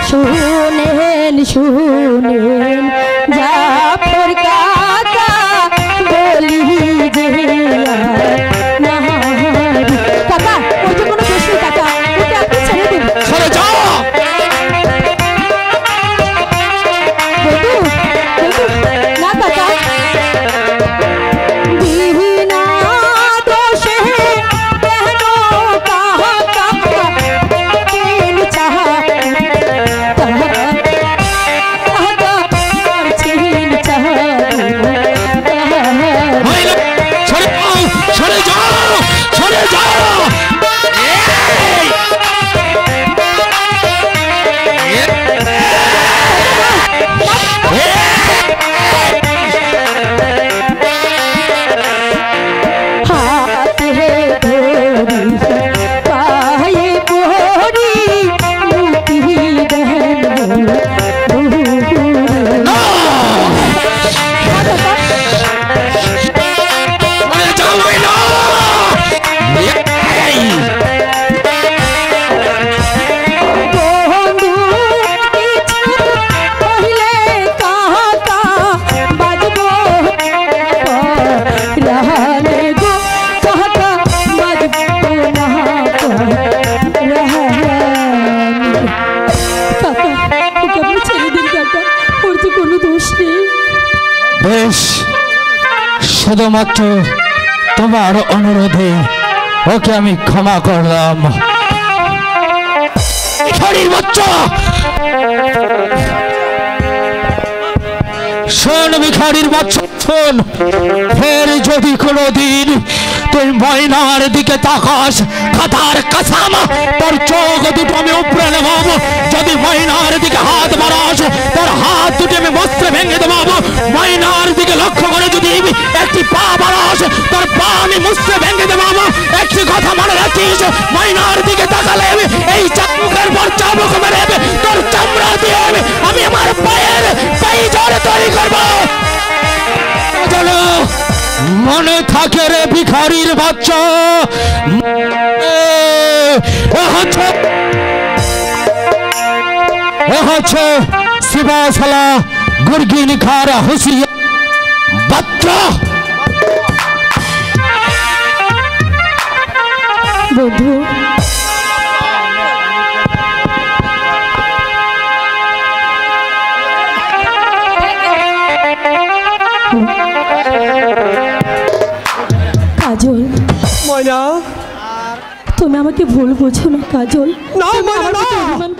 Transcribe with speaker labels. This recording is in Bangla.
Speaker 1: শুনেন শুনেন জাফর কাকা বলি যে কাকা ওই তো কোনো প্রশ্ন কাকা ওকে আপনি ছেড়ে দিন
Speaker 2: সরে যাও
Speaker 1: না কাকা বিনা দোষে কেন কাহা কাহা কেন চাহা
Speaker 2: সরে যাও সরে যাও বেশ শুধুমাত্র তোমার অনুরোধে ওকে আমি ক্ষমা করলাম শরীর বাচ্চা শোন ভিখারির বাচ্চা শোন ফের যদি কোনোদিন তুই ময়নার দিকে তাকাস খাতার কসম তোর চোখ দুটো আমি উপরে নেব যদি ময়নার দিকে হাত বাড়াস তোর হাত দুটো আমি বস্ত্রে ভেঙে দেবো ময়নার দিকে লক্ষ্য করে যদি একটি পা বাড়াস তোর পা আমি মুস্ত্রে ভেঙে দেবো একটি কথা মনে রাখিস ময়নার দিকে তাকালে এই চাবুকের পর চাবুক মেরে তোর চামড়া দিয়ে আমি আমার পায়ের পাইজর তৈরি করবো চলো মনে থাকে রে ভিখারির বাচ্চা হচ্ছে শিবাশালা গুরগিন খার হুসিয়া বাচ্চা
Speaker 1: বন্ধু কাজল
Speaker 3: ময়না
Speaker 1: তুমি আমাকে ভুল বুঝো না কাজল
Speaker 3: না ময়না
Speaker 1: অভিমান